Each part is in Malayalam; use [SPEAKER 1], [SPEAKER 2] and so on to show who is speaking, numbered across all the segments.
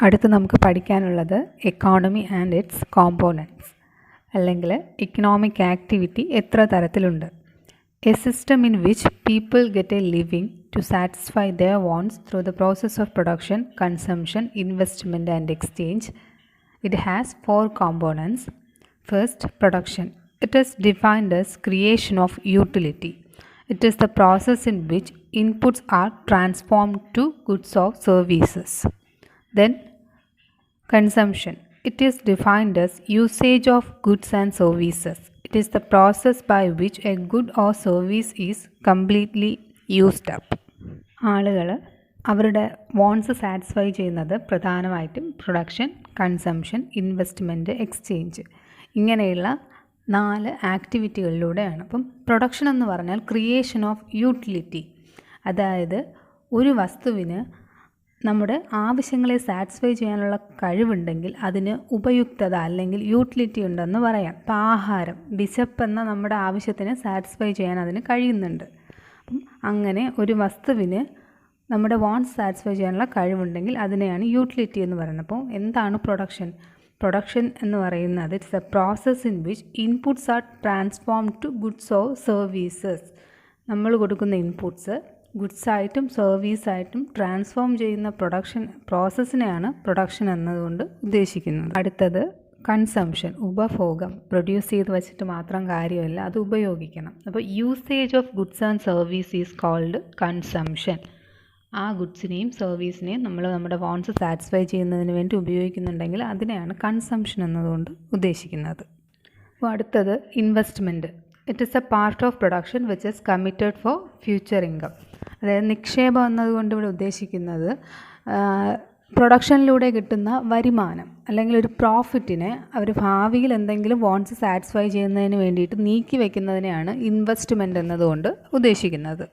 [SPEAKER 1] അടുത്ത് നമുക്ക് പഠിക്കാനുള്ളത് എക്കോണമി ആൻഡ് ഇറ്റ്സ് കോമ്പോണൻറ്റ്സ് അല്ലെങ്കിൽ എക്കണോമിക് ആക്ടിവിറ്റി എത്ര തരത്തിലുണ്ട്. A system in which people get a living to satisfy their wants through the process of production, consumption, investment and exchange. It has four components. First, production. It is defined as creation of utility. It is the process in which inputs are transformed to goods or services. Then, consumption. It is defined as usage of goods and services. It is the process by which a good or service is completely used up. ആളുകൾ അവരുടെ വോൺസ് സാറ്റിസ്ഫൈ ചെയ്യുന്നത് പ്രധാനമായിട്ടും പ്രൊഡക്ഷൻ, കൺസംഷൻ, ഇൻവെസ്റ്റ്മെൻറ്റ്, എക്സ്ചേഞ്ച് ഇങ്ങനെയുള്ള 4 ആക്ടിവിറ്റികളിലൂടെയാണ്. അപ്പം പ്രൊഡക്ഷൻ എന്ന് പറഞ്ഞാൽ ക്രിയേഷൻ ഓഫ് യൂട്ടിലിറ്റി, അതായത് ഒരു വസ്തുവിന് നമ്മുടെ ആവശ്യങ്ങളെ സാറ്റിസ്ഫൈ ചെയ്യാനുള്ള കഴിവുണ്ടെങ്കിൽ അതിന് ഉപയുക്തത അല്ലെങ്കിൽ യൂട്ടിലിറ്റി ഉണ്ടെന്ന് പറയാം. അപ്പം ആഹാരം, വിശപ്പെന്ന നമ്മുടെ ആവശ്യത്തിന് സാറ്റിസ്ഫൈ ചെയ്യാൻ അതിന് കഴിയുന്നുണ്ട്. അപ്പം അങ്ങനെ ഒരു വസ്തുവിന് നമ്മുടെ വാണ്ട്സ് സാറ്റിസ്ഫൈ ചെയ്യാനുള്ള കഴിവുണ്ടെങ്കിൽ അതിനെയാണ് യൂട്ടിലിറ്റി എന്ന് പറയുന്നത്. അപ്പോൾ എന്താണ് പ്രൊഡക്ഷൻ? പ്രൊഡക്ഷൻ എന്ന് പറയുന്നത് it's a process in which inputs are transformed to goods or services. നമ്മൾ കൊടുക്കുന്ന ഇൻപുട്സ് ഗുഡ്സായിട്ടും സർവീസായിട്ടും ട്രാൻസ്ഫോം ചെയ്യുന്ന പ്രൊഡക്ഷൻ പ്രോസസ്സിനെയാണ് പ്രൊഡക്ഷൻ എന്നതുകൊണ്ട് ഉദ്ദേശിക്കുന്നത്. അടുത്തത് കൺസംഷൻ, ഉപഭോഗം. പ്രൊഡ്യൂസ് ചെയ്ത് വെച്ചിട്ട് മാത്രം കാര്യമില്ല, അത് ഉപയോഗിക്കണം. അപ്പോൾ usage of goods and service is called consumption. ആ ഗുഡ്സിനെയും സർവീസിനെയും നമ്മൾ നമ്മുടെ വാണ്ട്സ് സാറ്റിസ്ഫൈ ചെയ്യുന്നതിന് വേണ്ടി ഉപയോഗിക്കുന്നുണ്ടെങ്കിൽ അതിനെയാണ് കൺസംഷൻ എന്നതുകൊണ്ട് ഉദ്ദേശിക്കുന്നത്. അപ്പോൾ അടുത്തത് investment. It is A part of production which is committed for future income. അതായത് നിക്ഷേപം എന്നതുകൊണ്ട് ഇവിടെ ഉദ്ദേശിക്കുന്നത് പ്രൊഡക്ഷനിലൂടെ കിട്ടുന്ന വരുമാനം അല്ലെങ്കിൽ ഒരു പ്രോഫിറ്റിനെ അവർ ഭാവിയിൽ എന്തെങ്കിലും വാണ്ട്സ് സാറ്റിസ്ഫൈ ചെയ്യുന്നതിന് വേണ്ടിയിട്ട് നീക്കി വയ്ക്കുന്നതിനെയാണ് ഇൻവെസ്റ്റ്മെൻറ്റ് എന്നതുകൊണ്ട് ഉദ്ദേശിക്കുന്നത്.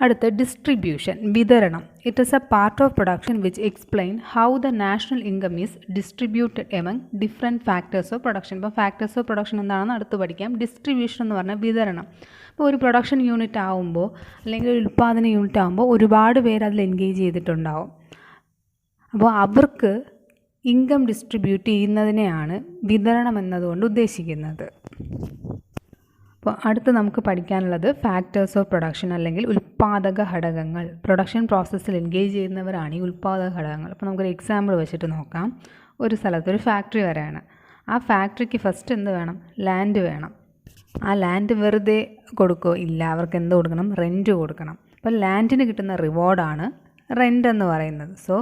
[SPEAKER 1] അടുത്ത ഡിസ്ട്രിബ്യൂഷൻ, വിതരണം. It is A part of production which explain how the national income is distributed among different factors of production. ഇപ്പോൾ ഫാക്ടേഴ്സ് ഓഫ് പ്രൊഡക്ഷൻ എന്താണെന്ന് അടുത്ത് പഠിക്കാം. ഡിസ്ട്രിബ്യൂഷൻ എന്ന് പറഞ്ഞാൽ വിതരണം. ഇപ്പോൾ ഒരു പ്രൊഡക്ഷൻ യൂണിറ്റ് ആകുമ്പോൾ അല്ലെങ്കിൽ ഒരു ഉൽപ്പാദന യൂണിറ്റ് ആകുമ്പോൾ ഒരുപാട് പേര് അതിൽ എൻഗേജ് ചെയ്തിട്ടുണ്ടാവും. അപ്പോൾ അവർക്ക് ഇൻകം ഡിസ്ട്രിബ്യൂട്ട് ചെയ്യുന്നതിനെയാണ് വിതരണം എന്നതുകൊണ്ട് ഉദ്ദേശിക്കുന്നത്. അപ്പോൾ അടുത്ത് നമുക്ക് പഠിക്കാനുള്ളത് ഫാക്ടേഴ്സ് ഓഫ് പ്രൊഡക്ഷൻ അല്ലെങ്കിൽ ഉൽപ്പാദക ഘടകങ്ങൾ. പ്രൊഡക്ഷൻ പ്രോസസ്സിൽ എൻഗേജ് ചെയ്യുന്നവരാണ് ഈ ഉൽപ്പാദക ഘടകങ്ങൾ. അപ്പോൾ നമുക്കൊരു എക്സാമ്പിൾ വെച്ചിട്ട് നോക്കാം. ഒരു സ്ഥലത്ത് ഒരു ഫാക്ടറി വരെയാണ്. ആ ഫാക്ടറിക്ക് ഫസ്റ്റ് എന്ത് വേണം? ലാൻഡ് വേണം. ആ ലാൻഡ് വെറുതെ കൊടുക്കുമോ? ഇല്ല. അവർക്ക് എന്ത് കൊടുക്കണം? റെൻറ്റ് കൊടുക്കണം. അപ്പോൾ ലാൻഡിന് കിട്ടുന്ന റിവാർഡാണ് റെൻറ്റ് എന്ന് പറയുന്നത്. So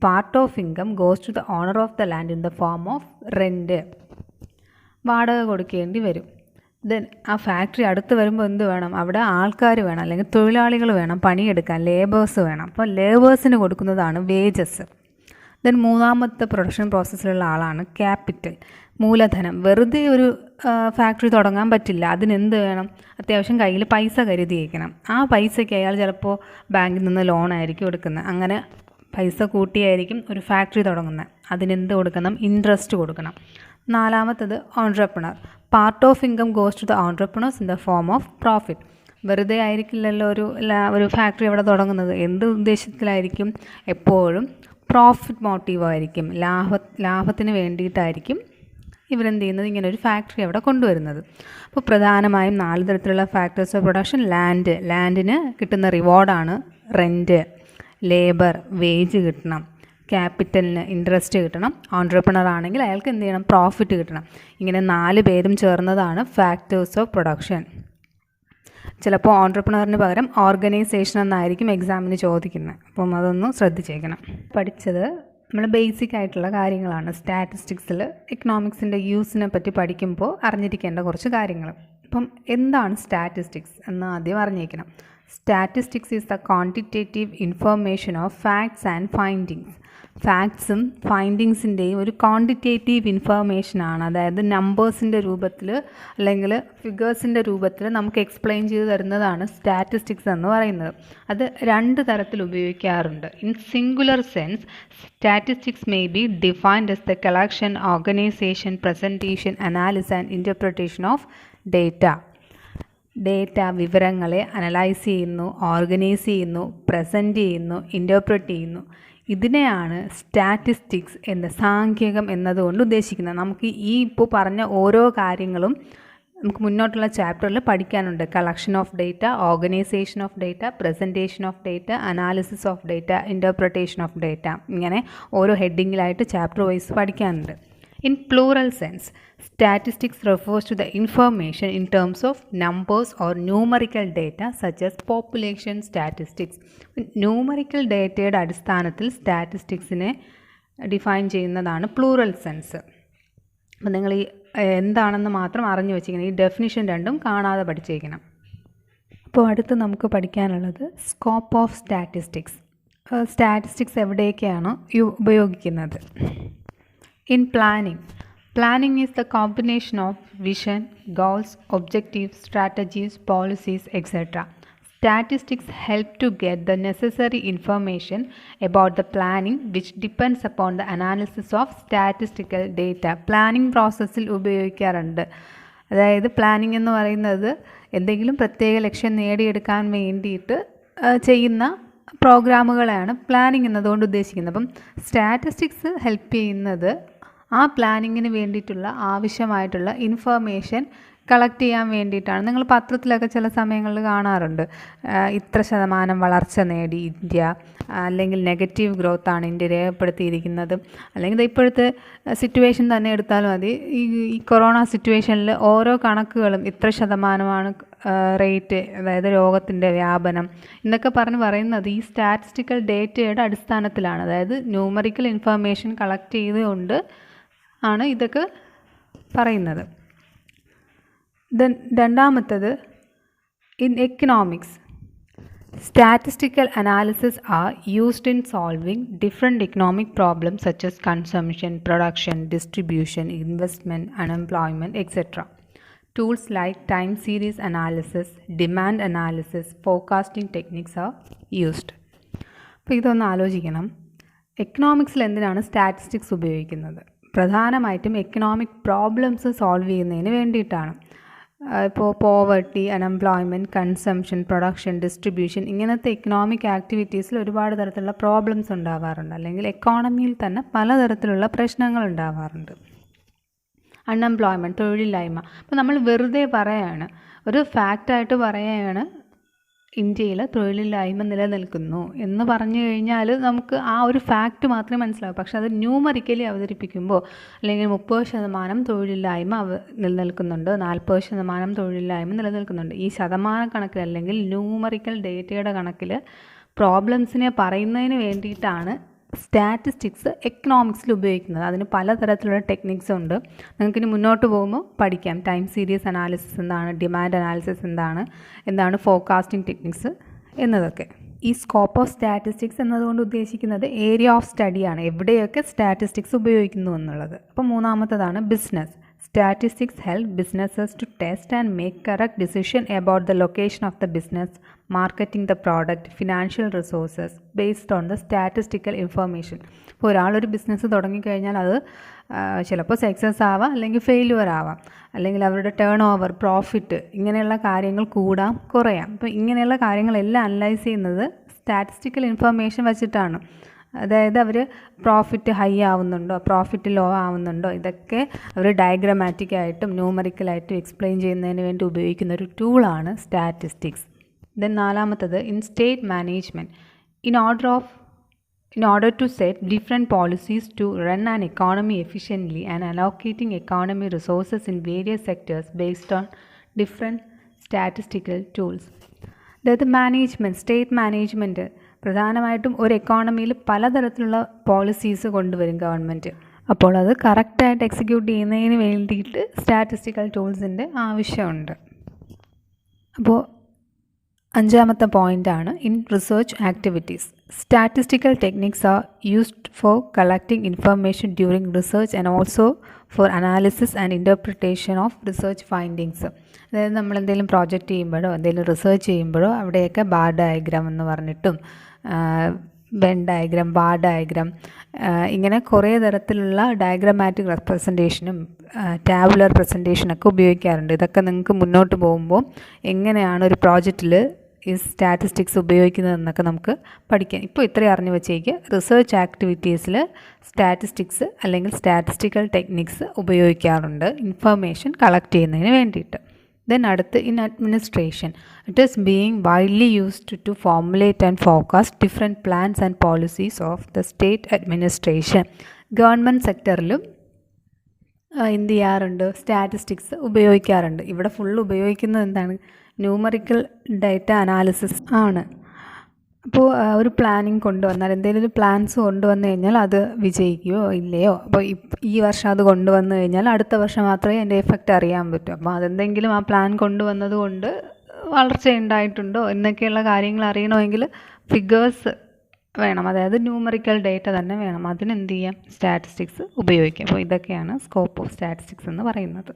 [SPEAKER 1] part of income goes to the owner of the land in the form of rent. വാടക കൊടുക്കേണ്ടി വരും. ദെൻ ആ ഫാക്ടറി അടുത്ത് വരുമ്പോൾ എന്ത് വേണം? അവിടെ ആൾക്കാർ വേണം അല്ലെങ്കിൽ തൊഴിലാളികൾ വേണം പണിയെടുക്കാൻ, ലേബേഴ്സ് വേണം. അപ്പോൾ ലേബേഴ്സിന് കൊടുക്കുന്നതാണ് വേജസ്. ദെൻ മൂന്നാമത്തെ പ്രൊഡക്ഷൻ പ്രോസസ്സിലുള്ള ആളാണ് ക്യാപിറ്റൽ, മൂലധനം. വെറുതെ ഒരു ഫാക്ടറി തുടങ്ങാൻ പറ്റില്ല. അതിനെന്ത് വേണം? അത്യാവശ്യം കയ്യിൽ പൈസ കരുതിയിരിക്കണം. ആ പൈസയ്ക്ക് അയാൾ ചിലപ്പോൾ ബാങ്കിൽ നിന്ന് ലോണായിരിക്കും എടുക്കുന്നത്. അങ്ങനെ പൈസ കൂട്ടിയായിരിക്കും ഒരു ഫാക്ടറി തുടങ്ങുന്നത്. അതിനെന്ത് കൊടുക്കണം? ഇൻട്രസ്റ്റ് കൊടുക്കണം. നാലാമത്തത് entrepreneur. Part of income goes to the entrepreneurs in the form of profit. വെറുതെ ആയിരിക്കില്ലല്ലോ ഒരു ഫാക്ടറി അവിടെ തുടങ്ങുന്നത്. എന്ത് ഉദ്ദേശത്തിലായിരിക്കും? എപ്പോഴും പ്രോഫിറ്റ് മോട്ടീവായിരിക്കും. ലാഭത്തിന് വേണ്ടിയിട്ടായിരിക്കും ഇവരെന്ത് ചെയ്യുന്നത്? ഇങ്ങനെ ഒരു ഫാക്ടറി അവിടെ കൊണ്ടുവരുന്നത്. അപ്പോൾ പ്രധാനമായും 4 തരത്തിലുള്ള ഫാക്ടേഴ്സ് ഓഫ് പ്രൊഡക്ഷൻ. ലാൻഡിന് കിട്ടുന്ന റിവാർഡാണ് റെൻറ്റ്. ലേബർ, വേജ് കിട്ടണം. ക്യാപിറ്റലിന് ഇൻട്രസ്റ്റ് കിട്ടണം. ഓൺട്രപ്രണർ ആണെങ്കിൽ അയാൾക്ക് എന്ത് ചെയ്യണം? പ്രോഫിറ്റ് കിട്ടണം. ഇങ്ങനെ 4 പേരും ചേർന്നതാണ് ഫാക്ടേഴ്സ് ഓഫ് പ്രൊഡക്ഷൻ. ചിലപ്പോൾ ഓൺട്രപ്രണറിന് പകരം ഓർഗനൈസേഷൻ എന്നായിരിക്കും എക്സാമിന് ചോദിക്കുന്നത്. അപ്പം അതൊന്ന് ശ്രദ്ധിച്ചേക്കണം. പഠിച്ചത് നമ്മൾ ബേസിക് ആയിട്ടുള്ള കാര്യങ്ങളാണ്. സ്റ്റാറ്റിസ്റ്റിക്സിൽ എക്കണോമിക്സിൻ്റെ യൂസിനെ പറ്റി പഠിക്കുമ്പോൾ അറിഞ്ഞിരിക്കേണ്ട കുറച്ച് കാര്യങ്ങൾ. അപ്പം എന്താണ് സ്റ്റാറ്റിസ്റ്റിക്സ് എന്ന് ആദ്യം അറിഞ്ഞിരിക്കണം. Statistics is the quantitative information of facts and findings. ഫാക്ട്സും ഫൈൻഡിങ്സിൻ്റെയും ഒരു ക്വാണ്ടിറ്റേറ്റീവ് ഇൻഫർമേഷനാണ്. അതായത് നമ്പേഴ്സിൻ്റെ രൂപത്തിൽ അല്ലെങ്കിൽ ഫിഗേഴ്സിൻ്റെ രൂപത്തിൽ നമുക്ക് എക്സ്പ്ലെയിൻ ചെയ്ത് തരുന്നതാണ് സ്റ്റാറ്റിസ്റ്റിക്സ് എന്ന് പറയുന്നത്. അത് 2 തരത്തിൽ ഉപയോഗിക്കാറുണ്ട്. In singular sense, statistics may be defined as the collection, organization, presentation, analysis and interpretation of data. Data വിവരങ്ങളെ അനലൈസ് ചെയ്യുന്നു, ഓർഗനൈസ് ചെയ്യുന്നു, പ്രസൻറ്റ് ചെയ്യുന്നു, ഇൻ്റർപ്രറ്റ് ചെയ്യുന്നു. ഇതിനെയാണ് സ്റ്റാറ്റിസ്റ്റിക്സ് എന്ന സാങ്കേതികം എന്നതുകൊണ്ട് ഉദ്ദേശിക്കുന്നത്. നമുക്ക് ഈ ഇപ്പോൾ പറഞ്ഞ ഓരോ കാര്യങ്ങളും നമുക്ക് മുന്നോട്ടുള്ള ചാപ്റ്ററിൽ പഠിക്കാനുണ്ട്. Collection of data, organisation of data, presentation of data, analysis of data, interpretation of data, ഇങ്ങനെ ഓരോ ഹെഡിങ്ങിലായിട്ട് ചാപ്റ്റർ വൈസ് പഠിക്കാനുണ്ട്. In plural sense, statistics refers to the information in terms of numbers or numerical data such as population statistics. Numerical ഡേറ്റയുടെ അടിസ്ഥാനത്തിൽ സ്റ്റാറ്റിസ്റ്റിക്സിനെ ഡിഫൈൻ ചെയ്യുന്നതാണ് പ്ലൂറൽ സെൻസ്. അപ്പോൾ നിങ്ങൾ ഈ എന്താണെന്ന് മാത്രം അറിഞ്ഞു വെച്ചിരിക്കണം. ഈ ഡെഫിനിഷൻ രണ്ടും കാണാതെ പഠിച്ചിരിക്കണം. അപ്പോൾ അടുത്ത് നമുക്ക് പഠിക്കാനുള്ളത് സ്കോപ്പ് ഓഫ് സ്റ്റാറ്റിസ്റ്റിക്സ്. സ്റ്റാറ്റിസ്റ്റിക്സ് എവിടെയൊക്കെയാണ് ഉപയോഗിക്കുന്നത്? In planning is the combination of vision, goals, objectives, strategies, policies, etc. Statistics help to get the necessary information about the planning which depends upon the analysis of statistical data. Planning പ്രോസസ്സിൽ ഉപയോഗിക്കാറുണ്ട്. അതായത് പ്ലാനിംഗ് എന്ന് പറയുന്നത് എന്തെങ്കിലും പ്രത്യേക ലക്ഷ്യം നേടിയെടുക്കാൻ വേണ്ടിയിട്ട് ചെയ്യുന്ന പ്രോഗ്രാമുകളെയാണ് പ്ലാനിംഗ് എന്നതുകൊണ്ട് ഉദ്ദേശിക്കുന്നത്. അപ്പം സ്റ്റാറ്റിസ്റ്റിക്സ് ഹെൽപ്പ് ചെയ്യുന്നത് ആ പ്ലാനിങ്ങിന് വേണ്ടിയിട്ടുള്ള ആവശ്യമായിട്ടുള്ള ഇൻഫർമേഷൻ കളക്ട് ചെയ്യാൻ വേണ്ടിയിട്ടാണ്. നിങ്ങൾ പത്രത്തിലൊക്കെ ചില സമയങ്ങളിൽ കാണാറുണ്ട്, ഇത്ര ശതമാനം വളർച്ച നേടി ഇന്ത്യ, അല്ലെങ്കിൽ നെഗറ്റീവ് ഗ്രോത്ത് ആണ് ഇന്ത്യ രേഖപ്പെടുത്തിയിരിക്കുന്നത്, അല്ലെങ്കിൽ ഇപ്പോഴത്തെ സിറ്റുവേഷൻ തന്നെ എടുത്താലും മതി. ഈ കൊറോണ സിറ്റുവേഷനിൽ ഓരോ കണക്കുകളും ഇത്ര ശതമാനമാണ് റേറ്റ്, അതായത് രോഗത്തിൻ്റെ വ്യാപനം എന്നൊക്കെ പറയുന്നത് ഈ സ്റ്റാറ്റിസ്റ്റിക്കൽ ഡേറ്റയുടെ അടിസ്ഥാനത്തിലാണ്. അതായത് ന്യൂമറിക്കൽ ഇൻഫർമേഷൻ കളക്ട് ചെയ്തുകൊണ്ട് ആണ് ഇതൊക്കെ പറയുന്നത്. രണ്ടാമത്തത് in economics, statistical analysis are used in solving different economic problems such as consumption, production, distribution, investment, unemployment, etc. Tools like time series analysis, demand analysis, forecasting techniques are used. അപ്പോൾ ഇതൊന്ന് ആലോചിക്കണം. എക്കണോമിക്സിൽ എന്തിനാണ് സ്റ്റാറ്റിസ്റ്റിക്സ് ഉപയോഗിക്കുന്നത്? പ്രധാനമായിട്ടും എക്കണോമിക് പ്രോബ്ലംസ് സോൾവ് ചെയ്യുന്നതിന് വേണ്ടിയിട്ടാണ്. ഇപ്പോൾ poverty, unemployment, consumption, production, distribution, ഇങ്ങനത്തെ എക്കണോമിക് ആക്ടിവിറ്റീസിൽ ഒരുപാട് തരത്തിലുള്ള പ്രോബ്ലംസ് ഉണ്ടാവാറുണ്ട്, അല്ലെങ്കിൽ എക്കോണമിയിൽ തന്നെ പലതരത്തിലുള്ള പ്രശ്നങ്ങൾ ഉണ്ടാവാറുണ്ട്. അൺഎംപ്ലോയ്മെൻറ്റ്, തൊഴിലില്ലായ്മ. അപ്പോൾ നമ്മൾ വെറുതെ പറയുകയാണ്, ഒരു ഫാക്റ്റായിട്ട് പറയുകയാണ് ഇന്ത്യയിൽ തൊഴിലില്ലായ്മ നിലനിൽക്കുന്നു എന്ന് പറഞ്ഞു കഴിഞ്ഞാൽ നമുക്ക് ആ ഒരു ഫാക്റ്റ് മാത്രമേ മനസ്സിലാവൂ. പക്ഷെ അത് ന്യൂമറിക്കലി അവതരിപ്പിക്കുമ്പോൾ, അല്ലെങ്കിൽ 30% തൊഴിലില്ലായ്മ നിലനിൽക്കുന്നുണ്ട്, 40% തൊഴിലില്ലായ്മ നിലനിൽക്കുന്നുണ്ട്, ഈ ശതമാന കണക്കിൽ അല്ലെങ്കിൽ ന്യൂമറിക്കൽ ഡേറ്റയുടെ കണക്കിൽ പ്രോബ്ലംസിനെ പറയുന്നതിന് വേണ്ടിയിട്ടാണ് സ്റ്റാറ്റിസ്റ്റിക്സ് എക്കണോമിക്സിൽ ഉപയോഗിക്കുന്നത്. അതിന് പലതരത്തിലുള്ള ടെക്നിക്സ് ഉണ്ട്. നിങ്ങൾക്കിനി മുന്നോട്ട് പോകുമ്പോൾ പഠിക്കാം. ടൈം സീരീസ് അനാലിസിസ് എന്താണ്, ഡിമാൻഡ് അനാലിസിസ് എന്താണ് ഫോർകാസ്റ്റിംഗ് ടെക്നിക്സ് എന്നതൊക്കെ. ഈ സ്കോപ്പ് ഓഫ് സ്റ്റാറ്റിസ്റ്റിക്സ് എന്നതുകൊണ്ട് ഉദ്ദേശിക്കുന്നത് ഏരിയ ഓഫ് സ്റ്റഡിയാണ്, എവിടെയൊക്കെ സ്റ്റാറ്റിസ്റ്റിക്സ് ഉപയോഗിക്കുന്നു എന്നുള്ളത്. അപ്പോൾ മൂന്നാമത്തതാണ് business. Statistics help businesses to test and make correct decision about the location of the business, marketing the product, financial resources based on the statistical information. ഇപ്പോൾ ഒരാളൊരു ബിസിനസ് തുടങ്ങിക്കഴിഞ്ഞാൽ അത് ചിലപ്പോൾ സക്സസ് ആവാം, അല്ലെങ്കിൽ ഫെയിലുവർ ആവാം, അല്ലെങ്കിൽ അവരുടെ ടേൺ ഓവർ, പ്രോഫിറ്റ്, ഇങ്ങനെയുള്ള കാര്യങ്ങൾ കൂടാം കുറയാം. അപ്പോൾ ഇങ്ങനെയുള്ള കാര്യങ്ങളെല്ലാം അനലൈസ് ചെയ്യുന്നത് സ്റ്റാറ്റിസ്റ്റിക്കൽ ഇൻഫർമേഷൻ വച്ചിട്ടാണ്. അതായത് അവർ പ്രോഫിറ്റ് ഹൈ ആവുന്നുണ്ടോ, പ്രോഫിറ്റ് ലോ ആവുന്നുണ്ടോ, ഇതൊക്കെ അവർ ഡയഗ്രമാറ്റിക്കായിട്ടും ന്യൂമറിക്കലായിട്ടും എക്സ്പ്ലെയിൻ ചെയ്യുന്നതിന് വേണ്ടി ഉപയോഗിക്കുന്ന ഒരു ടൂളാണ് സ്റ്റാറ്റിസ്റ്റിക്സ്. ദെൻ നാലാമത്തത് in state management, in order to set different policies to run an economy efficiently and allocating economy resources in various sectors based on different statistical tools. അതായത് മാനേജ്മെൻറ്റ്, സ്റ്റേറ്റ് മാനേജ്മെൻറ്റ് പ്രധാനമായിട്ടും ഒരു എക്കോണമിയിൽ പലതരത്തിലുള്ള പോളിസീസ് കൊണ്ടുവരും ഗവൺമെൻറ്. അപ്പോൾ അത് കറക്റ്റായിട്ട് എക്സിക്യൂട്ട് ചെയ്യുന്നതിന് വേണ്ടിയിട്ട് സ്റ്റാറ്റിസ്റ്റിക്കൽ ടൂൾസിൻ്റെ ആവശ്യമുണ്ട്. അപ്പോൾ അഞ്ചാമത്തെ പോയിൻ്റാണ് in research activities. Statistical techniques are used for collecting information during research and also for analysis and interpretation of research findings. അതായത് നമ്മൾ എന്തെങ്കിലും പ്രോജക്റ്റ് ചെയ്യുമ്പോഴോ എന്തെങ്കിലും റിസർച്ച് ചെയ്യുമ്പോഴോ അവിടെയൊക്കെ ബാർ ഡയഗ്രാം എന്ന് പറഞ്ഞിട്ടും വെൻ ഡയഗ്രാം, ബാർ ഡയഗ്രാം, ഇങ്ങനെ കുറേ തരത്തിലുള്ള ഡയഗ്രമാറ്റിക് റെപ്രസെൻറ്റേഷനും ടാബുലർ പ്രസൻറ്റേഷനൊക്കെ ഉപയോഗിക്കാറുണ്ട്. ഇതൊക്കെ നിങ്ങൾക്ക് മുന്നോട്ട് പോകുമ്പോൾ എങ്ങനെയാണ് ഒരു പ്രോജക്റ്റിൽ ഈ സ്റ്റാറ്റിസ്റ്റിക്സ് ഉപയോഗിക്കുന്നതെന്നൊക്കെ നമുക്ക് പഠിക്കാം. ഇപ്പോൾ ഇത്രയും അറിഞ്ഞു വെച്ചേക്ക്. റിസർച്ച് ആക്ടിവിറ്റീസിൽ സ്റ്റാറ്റിസ്റ്റിക്സ് അല്ലെങ്കിൽ സ്റ്റാറ്റിസ്റ്റിക്കൽ ടെക്നിക്സ് ഉപയോഗിക്കാറുണ്ട് ഇൻഫർമേഷൻ കളക്ട് ചെയ്യുന്നതിന് വേണ്ടിയിട്ട്. ദെൻ അടുത്ത് in administration it is being widely used to formulate and forecast different plans and policies of the state administration. Government സെക്ടറിലും എന്ത് ചെയ്യാറുണ്ട്, സ്റ്റാറ്റിസ്റ്റിക്സ് ഉപയോഗിക്കാറുണ്ട്. ഇവിടെ ഫുൾ ഉപയോഗിക്കുന്നത് എന്താണ്, ന്യൂമറിക്കൽ ഡേറ്റ അനാലിസിസ് ആണ്. അപ്പോൾ ഒരു പ്ലാനിങ് കൊണ്ടുവന്നാൽ, എന്തെങ്കിലും ഒരു പ്ലാൻസ് കൊണ്ടുവന്നു കഴിഞ്ഞാൽ അത് വിജയിക്കുകയോ ഇല്ലയോ, അപ്പോൾ ഈ വർഷം അത് കൊണ്ടുവന്നു കഴിഞ്ഞാൽ അടുത്ത വർഷം മാത്രമേ അതിൻ്റെ എഫക്റ്റ് അറിയാൻ പറ്റൂ. അപ്പോൾ അതെന്തെങ്കിലും ആ പ്ലാൻ കൊണ്ടുവന്നത് കൊണ്ട് വളർച്ച ഉണ്ടായിട്ടുണ്ടോ എന്നൊക്കെയുള്ള കാര്യങ്ങൾ അറിയണമെങ്കിൽ ഫിഗേഴ്സ് വേണം, അതായത് ന്യൂമറിക്കൽ ഡേറ്റ തന്നെ വേണം. അതിനെന്ത് ചെയ്യാം, സ്റ്റാറ്റിസ്റ്റിക്സ് ഉപയോഗിക്കാം. അപ്പോൾ ഇതൊക്കെയാണ് സ്കോപ്പ് ഓഫ് സ്റ്റാറ്റിസ്റ്റിക്സ് എന്ന് പറയുന്നത്.